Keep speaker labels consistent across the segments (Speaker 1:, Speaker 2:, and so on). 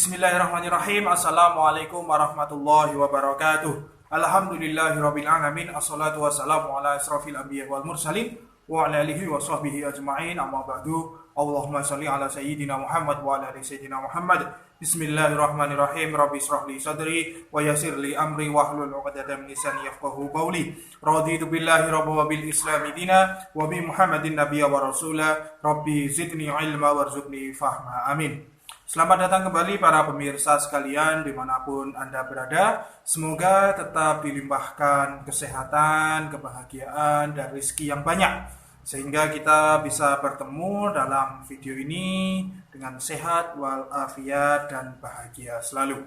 Speaker 1: Bismillahirrahmanirrahim. Assalamualaikum warahmatullahi wabarakatuh. Alhamdulillahirabbil alamin. Assalatu wassalamu ala asrofil anbiya wal mursalin wa ala alihi wa sahbihi ajma'in. Amma ba'du. Allahumma shalli ala sayyidina Muhammad wa ala ali sayyidina Muhammad. Bismillahirrahmanirrahim. Rabbi shrah li sadri wa yassir li amri wahlul 'uqdatam min lisani yafqahu qawli. Raditu billahi rabban wa bil islami dina wa bi Muhammadin nabiyya wa rasula. Rabbi zidni ilma warzuqni fahma. Amin. Selamat datang kembali para pemirsa sekalian dimanapun Anda berada. Semoga tetap dilimpahkan kesehatan, kebahagiaan, dan rezeki yang banyak, sehingga kita bisa bertemu dalam video ini dengan sehat walafiat dan bahagia selalu.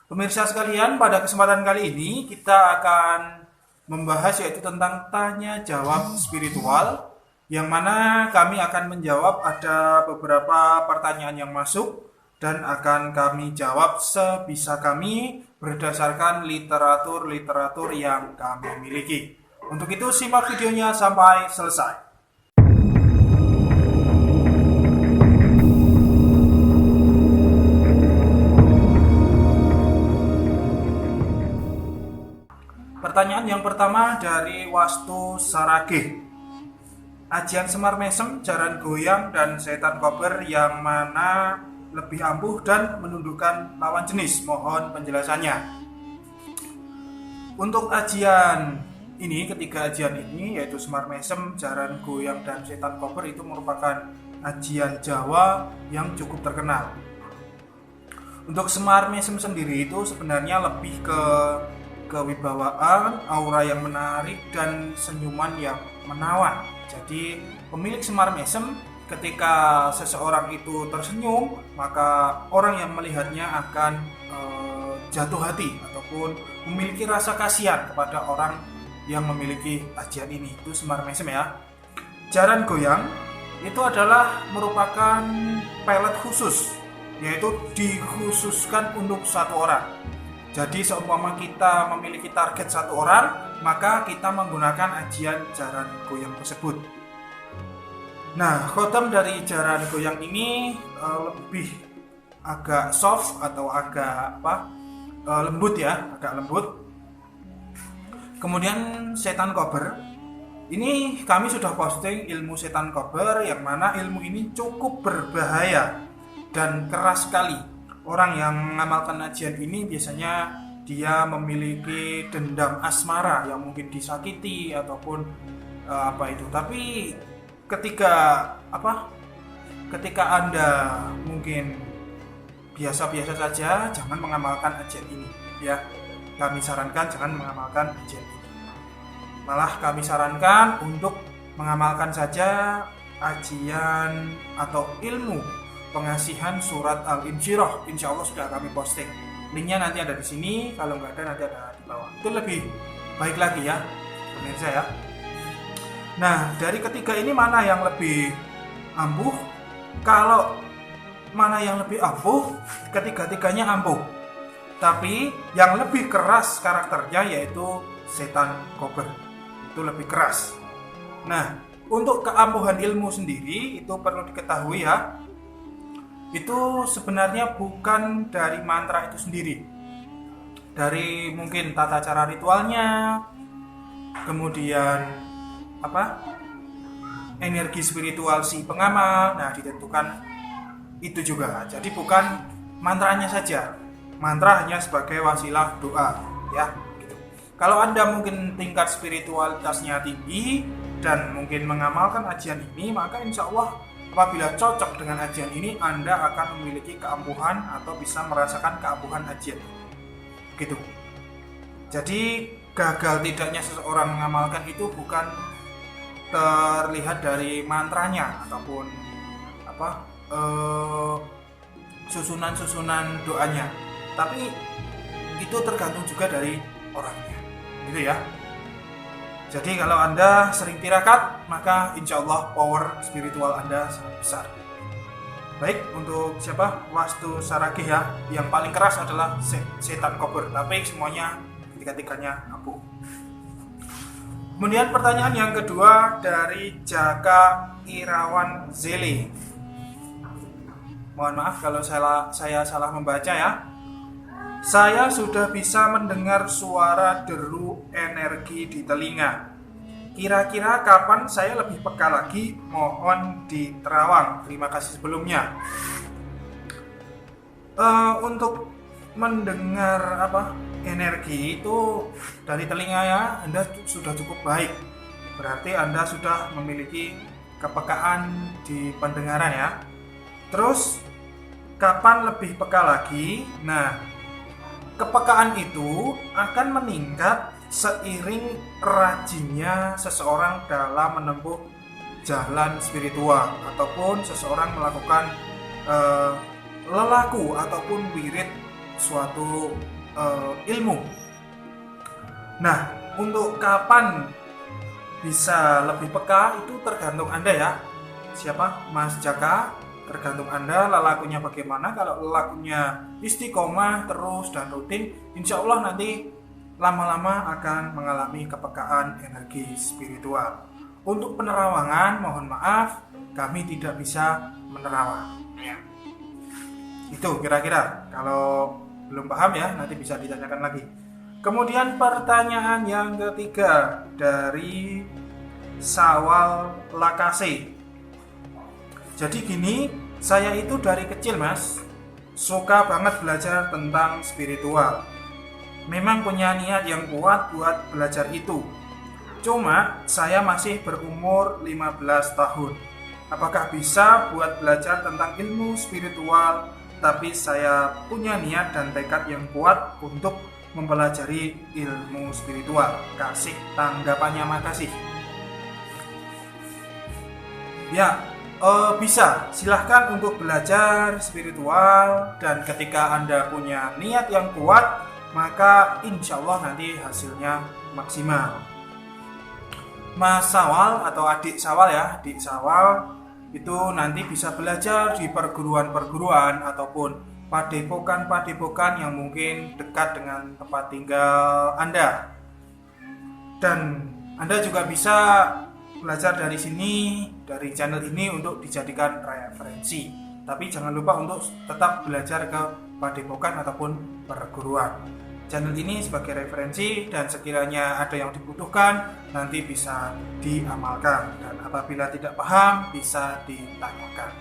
Speaker 1: Pemirsa sekalian, pada kesempatan kali ini kita akan membahas yaitu tentang tanya jawab spiritual, yang mana kami akan menjawab ada beberapa pertanyaan yang masuk dan akan kami jawab sebisa kami berdasarkan literatur yang kami miliki. Untuk itu simak videonya sampai selesai. Pertanyaan yang pertama dari Wastu Saragih. Ajian Semar Mesem, Jaran Goyang, dan Setan Kober yang mana lebih ampuh dan menundukkan lawan jenis? Mohon penjelasannya. Untuk ajian ini, ketiga ajian ini yaitu Semar Mesem, Jaran Goyang, dan Setan Kober itu merupakan ajian Jawa yang cukup terkenal. Untuk Semar Mesem sendiri itu sebenarnya lebih ke kewibawaan, aura yang menarik, dan senyuman yang menawan. Jadi pemilik Semar Mesem ketika seseorang itu tersenyum, maka orang yang melihatnya akan jatuh hati ataupun memiliki rasa kasihan kepada orang yang memiliki ajian ini. Itu Semar Mesem ya. Jaran Goyang itu adalah merupakan pelet khusus, yaitu dikhususkan untuk satu orang. Jadi seumpama kita memiliki target satu orang, maka kita menggunakan ajian Jaran Goyang tersebut. Nah, khotam dari Jaran Goyang ini lebih agak soft atau agak lembut ya, agak lembut. Kemudian Setan Kober, ini kami sudah posting ilmu Setan Kober, yang mana ilmu ini cukup berbahaya dan keras sekali. Orang yang mengamalkan ajian ini biasanya dia memiliki dendam asmara yang mungkin disakiti ataupun Tapi ketika Anda mungkin biasa-biasa saja, jangan mengamalkan ajian ini ya. Kami sarankan jangan mengamalkan ajian ini. Malah kami sarankan untuk mengamalkan saja ajian atau ilmu pengasihan surat Al-Insyirah. Insya Allah sudah kami posting. Linknya nanti ada di sini, kalau nggak ada nanti ada di bawah. Itu lebih baik lagi ya, pemirsa ya. Nah, dari ketiga ini mana yang lebih ampuh? Kalau mana yang lebih ampuh, ketiga-tiganya ampuh. Tapi yang lebih keras karakternya yaitu Setan Kober. Itu lebih keras. Nah, untuk keampuhan ilmu sendiri itu perlu diketahui ya. Itu sebenarnya bukan dari mantra itu sendiri, dari mungkin tata cara ritualnya, kemudian energi spiritual si pengamal, nah ditentukan itu juga. Jadi bukan mantranya saja, mantra hanya sebagai wasilah doa ya gitu. Kalau Anda mungkin tingkat spiritualitasnya tinggi dan mungkin mengamalkan ajian ini, maka insya Allah apabila cocok dengan ajian ini, Anda akan memiliki keampuhan atau bisa merasakan keampuhan ajian. Gitu. Jadi gagal tidaknya seseorang mengamalkan itu bukan terlihat dari mantranya ataupun susunan doanya, tapi itu tergantung juga dari orangnya. Gitu ya. Jadi kalau Anda sering tirakat, maka insya Allah power spiritual Anda sangat besar. Baik, untuk Wastu Saragih ya, yang paling keras adalah Setan Kober, tapi semuanya tiga-tiganya ampuh. Kemudian pertanyaan yang kedua dari Jaka Irawan Zeli. Mohon maaf kalau saya salah membaca ya. Saya sudah bisa mendengar suara deru energi di telinga. Kira-kira kapan saya lebih peka lagi? Mohon diterawang. Terima kasih sebelumnya. Untuk mendengar energi itu dari telinga ya, Anda sudah cukup baik. Berarti Anda sudah memiliki kepekaan di pendengaran ya. Terus kapan lebih peka lagi? Nah, kepekaan itu akan meningkat seiring rajinnya seseorang dalam menempuh jalan spiritual ataupun seseorang melakukan lelaku ataupun wirid suatu ilmu. Nah, untuk kapan bisa lebih peka itu tergantung Anda ya. Siapa? Mas Jaka. Tergantung Anda lelakunya bagaimana. Kalau lelakunya istiqomah terus dan rutin, insya Allah nanti lama-lama akan mengalami kepekaan energi spiritual. Untuk penerawangan, mohon maaf, kami tidak bisa menerawang ya. Itu kira-kira. Kalau belum paham ya, nanti bisa ditanyakan lagi. Kemudian pertanyaan yang ketiga dari Sawal Lakase. Jadi gini, saya itu dari kecil Mas, suka banget belajar tentang spiritual. Memang punya niat yang kuat buat belajar itu. Cuma saya masih berumur 15 tahun. Apakah bisa buat belajar tentang ilmu spiritual, tapi saya punya niat dan tekad yang kuat untuk mempelajari ilmu spiritual? Kasih tanggapannya, makasih. Ya, bisa, silahkan untuk belajar spiritual, dan ketika Anda punya niat yang kuat, maka insya Allah nanti hasilnya maksimal. Mas Sawal atau adik Sawal ya, adik Sawal itu nanti bisa belajar di perguruan-perguruan ataupun padepokan-padepokan yang mungkin dekat dengan tempat tinggal Anda. Dan Anda juga bisa belajar dari sini, dari channel ini untuk dijadikan referensi. Tapi jangan lupa untuk tetap belajar ke padepokan ataupun perguruan. Channel ini sebagai referensi, dan sekiranya ada yang dibutuhkan nanti bisa diamalkan, dan apabila tidak paham bisa ditanyakan.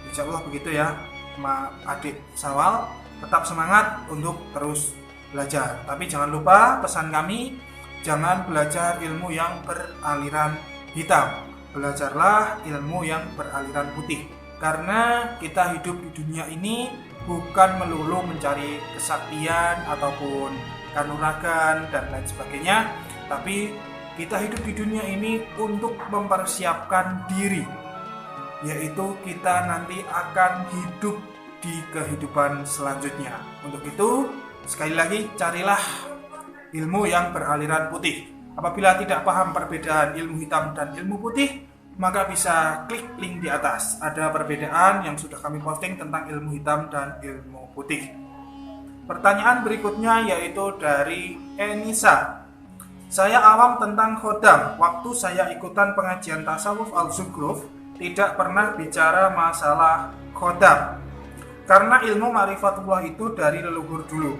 Speaker 1: Insya Allah begitu ya, adik Sawal, tetap semangat untuk terus belajar. Tapi jangan lupa pesan kami, jangan belajar ilmu yang beraliran hitam, belajarlah ilmu yang beraliran putih. Karena kita hidup di dunia ini bukan melulu mencari kesaktian ataupun kanuragan dan lain sebagainya, tapi kita hidup di dunia ini untuk mempersiapkan diri, yaitu kita nanti akan hidup di kehidupan selanjutnya. Untuk itu, sekali lagi, carilah ilmu yang beraliran putih. Apabila tidak paham perbedaan ilmu hitam dan ilmu putih, maka bisa klik link di atas. Ada perbedaan yang sudah kami posting tentang ilmu hitam dan ilmu putih. Pertanyaan berikutnya yaitu dari Enisa. Saya awam tentang khodam. Waktu saya ikutan pengajian tasawuf al-Zukhruf, tidak pernah bicara masalah khodam, karena ilmu ma'rifatullah itu dari leluhur dulu.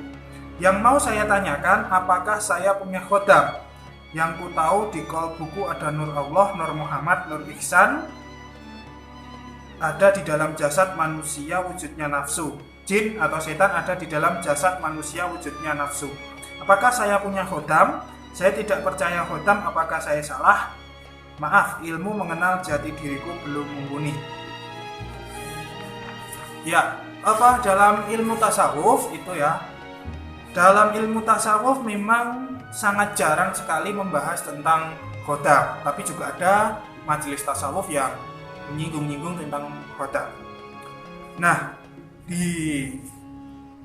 Speaker 1: Yang mau saya tanyakan, apakah saya punya khodam? Yang ku tahu di kol buku ada Nur Allah, Nur Muhammad, Nur Ihsan, ada di dalam jasad manusia wujudnya nafsu. Jin atau setan ada di dalam jasad manusia wujudnya nafsu. Apakah saya punya khodam? Saya tidak percaya khodam. Apakah saya salah? Maaf, ilmu mengenal jati diriku belum mumpuni. Ya, dalam ilmu tasawuf itu ya, dalam ilmu tasawuf memang sangat jarang sekali membahas tentang khodam, tapi juga ada majelis tasawuf yang menyinggung-nyinggung tentang khodam. Nah, di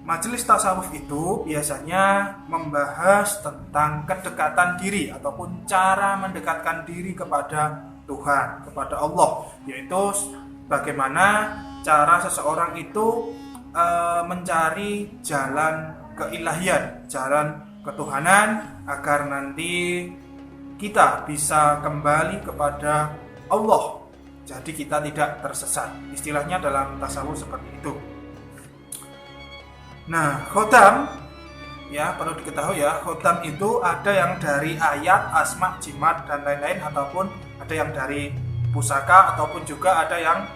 Speaker 1: majelis tasawuf itu biasanya membahas tentang kedekatan diri ataupun cara mendekatkan diri kepada Tuhan, kepada Allah, yaitu bagaimana cara seseorang itu mencari jalan keilahian, jalan ketuhanan, agar nanti kita bisa kembali kepada Allah. Jadi kita tidak tersesat. Istilahnya dalam tasawuf seperti itu. Nah, khotam ya perlu diketahui ya, khotam itu ada yang dari ayat, asma, jimat dan lain-lain, ataupun ada yang dari pusaka, ataupun juga ada yang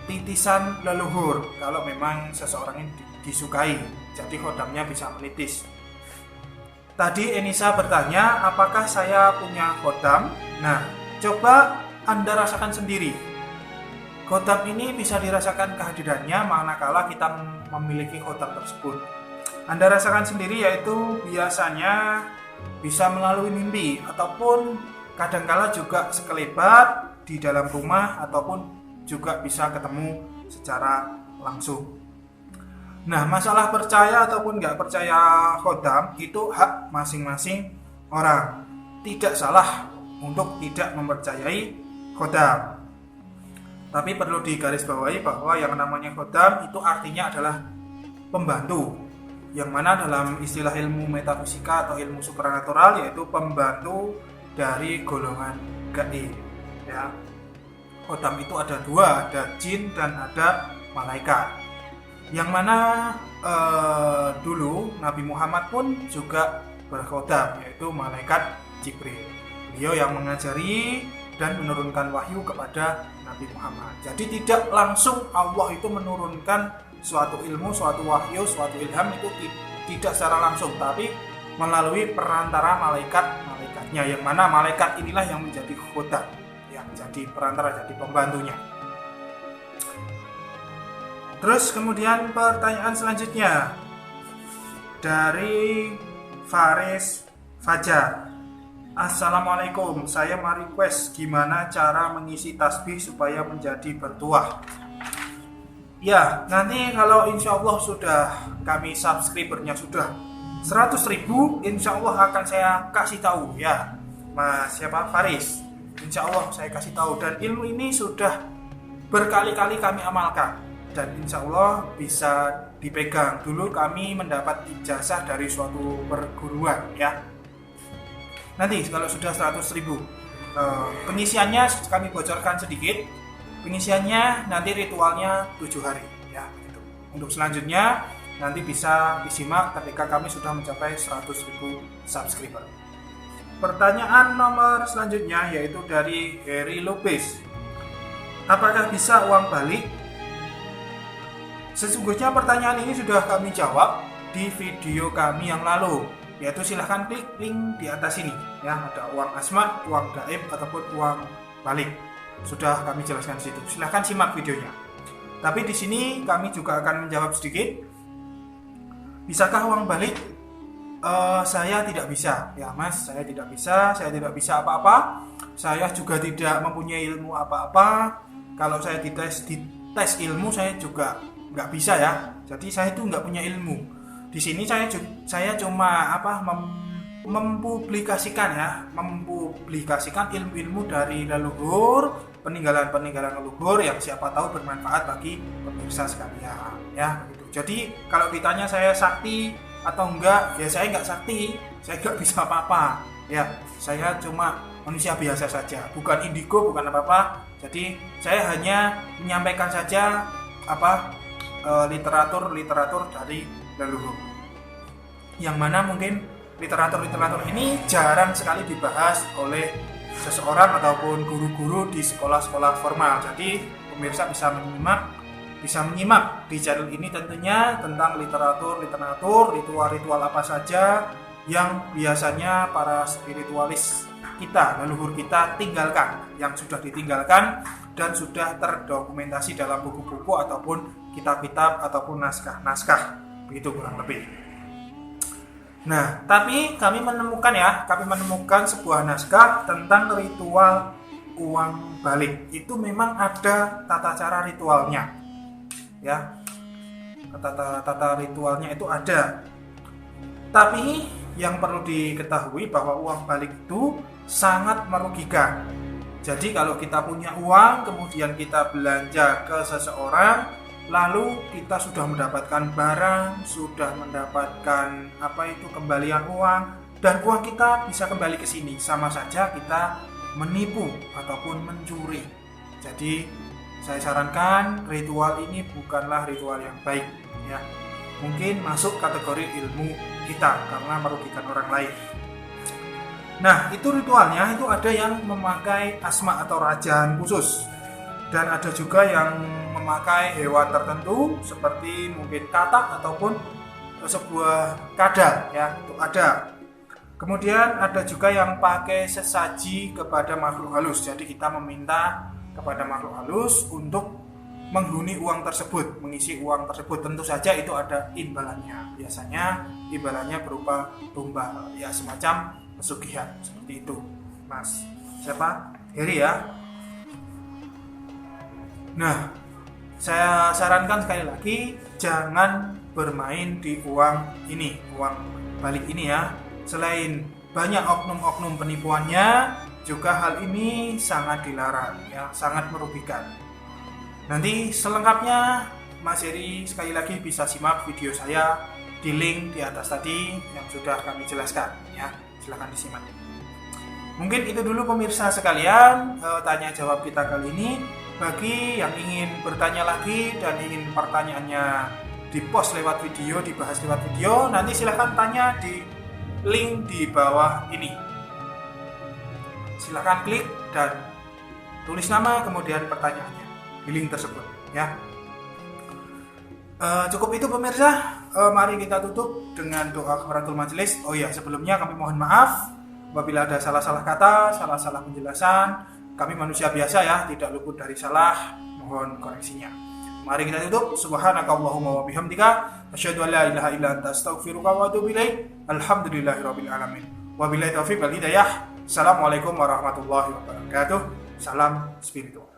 Speaker 1: titisan leluhur kalau memang seseorang ini disukai. Jadi khotamnya bisa menitis. Tadi Enisa bertanya, apakah saya punya khotam? Nah, coba Anda rasakan sendiri. Khotam ini bisa dirasakan kehadirannya manakala kita memiliki khotam tersebut. Anda rasakan sendiri, yaitu biasanya bisa melalui mimpi, ataupun kadangkala juga sekelebat di dalam rumah, ataupun juga bisa ketemu secara langsung. Nah, masalah percaya ataupun nggak percaya khotam itu hak masing-masing orang. Tidak salah untuk tidak mempercayai khotam. Tapi perlu digarisbawahi bahwa yang namanya khotam itu artinya adalah pembantu, yang mana dalam istilah ilmu metafisika atau ilmu supranatural yaitu pembantu dari golongan gaib. Ya. Khotam itu ada dua, ada jin dan ada malaikat. Yang mana dulu Nabi Muhammad pun juga berkhotam, yaitu malaikat Jibril. Beliau yang mengajari dan menurunkan wahyu kepada Nabi Muhammad. Jadi tidak langsung Allah itu menurunkan suatu ilmu, suatu wahyu, suatu ilham itu tidak secara langsung, tapi melalui perantara malaikat-malaikatnya, yang mana malaikat inilah yang menjadi khotam, yang jadi perantara, jadi pembantunya. Terus kemudian pertanyaan selanjutnya dari Faris Fajar. Assalamualaikum, saya mau request gimana cara mengisi tasbih supaya menjadi bertuah. Ya, nanti kalau insya Allah sudah kami subscribernya sudah 100.000, insya Allah akan saya kasih tahu ya, Mas siapa Faris. Insya Allah saya kasih tahu, dan ilmu ini sudah berkali-kali kami amalkan dan insya Allah bisa dipegang. Dulu kami mendapat ijazah dari suatu perguruan ya. Nanti kalau sudah 100.000, pengisiannya kami bocorkan sedikit. Pengisiannya nanti ritualnya 7 hari ya gitu. Untuk selanjutnya nanti bisa disimak ketika kami sudah mencapai 100.000 subscriber. Pertanyaan nomor selanjutnya yaitu dari Harry Lopez. Apakah bisa uang balik? Sesungguhnya pertanyaan ini sudah kami jawab di video kami yang lalu, yaitu silahkan klik link di atas ini ya, ada uang asma, uang gaib ataupun uang balik. Sudah kami jelaskan di situ. Silahkan simak videonya. Tapi di sini kami juga akan menjawab sedikit. Bisakah uang balik? Saya tidak bisa ya Mas, saya tidak bisa apa-apa. Saya juga tidak mempunyai ilmu apa-apa. Kalau saya dites ilmu saya juga nggak bisa ya. Jadi saya itu nggak punya ilmu. Di sini saya cuma mempublikasikan ilmu-ilmu dari leluhur, peninggalan leluhur yang siapa tahu bermanfaat bagi pemirsa sekalian ya gitu. Jadi kalau ditanya saya sakti atau enggak, ya saya nggak sakti, saya nggak bisa apa-apa ya. Saya cuma manusia biasa saja, bukan indigo, bukan apa-apa. Jadi saya hanya menyampaikan saja literatur dari leluhur, yang mana mungkin literatur ini jarang sekali dibahas oleh seseorang ataupun guru-guru di sekolah-sekolah formal. Jadi pemirsa bisa menyimak di channel ini tentunya tentang literatur, ritual apa saja yang biasanya para spiritualis kita, leluhur kita tinggalkan, yang sudah ditinggalkan dan sudah terdokumentasi dalam buku-buku ataupun kitab-kitab ataupun naskah-naskah, begitu kurang lebih. Nah, tapi kami menemukan sebuah naskah tentang ritual uang balik. Itu memang ada tata cara ritualnya. Ya. Tata ritualnya itu ada. Tapi yang perlu diketahui bahwa uang balik itu sangat merugikan. Jadi kalau kita punya uang kemudian kita belanja ke seseorang, lalu kita sudah mendapatkan barang, sudah mendapatkan kembalian uang, dan uang kita bisa kembali ke sini, sama saja kita menipu ataupun mencuri. Jadi saya sarankan ritual ini bukanlah ritual yang baik ya. Mungkin masuk kategori ilmu kita karena merugikan orang lain. Nah, itu ritualnya itu ada yang memakai asma atau rajaan khusus. Dan ada juga yang memakai hewan tertentu seperti mungkin katak ataupun sebuah kadal ya, itu ada. Kemudian ada juga yang pakai sesaji kepada makhluk halus. Jadi kita meminta kepada makhluk halus untuk menghuni uang tersebut, mengisi uang tersebut. Tentu saja itu ada imbalannya. Biasanya imbalannya berupa tumbal, ya semacam pesugihan seperti itu. Mas, siapa? Heri ya. Nah, saya sarankan sekali lagi jangan bermain di uang ini, uang balik ini ya. Selain banyak oknum-oknum penipuannya, juga hal ini sangat dilarang ya, sangat merugikan. Nanti selengkapnya Mas Heri sekali lagi bisa simak video saya di link di atas tadi yang sudah kami jelaskan ya. Silahkan disimak. Mungkin itu dulu pemirsa sekalian tanya jawab kita kali ini. Bagi yang ingin bertanya lagi dan ingin pertanyaannya dipost lewat video, dibahas lewat video, nanti silahkan tanya di link di bawah ini. Silahkan klik dan tulis nama kemudian pertanyaannya di link tersebut ya. Cukup itu pemirsa. Mari kita tutup dengan doa kafaratul majelis. Oh ya, sebelumnya kami mohon maaf apabila ada salah-salah kata, salah-salah penjelasan. Kami manusia biasa ya, tidak luput dari salah. Mohon koreksinya. Mari kita tutup. Subhanakallahumma wa bihamdika asyhadu an la ilaha illa anta astaghfiruka wa atubu ilaik. Alhamdulillahirabbil alamin. Wabillahi taufiq wal hidayah. Assalamualaikum warahmatullahi wabarakatuh. Salam spiritual.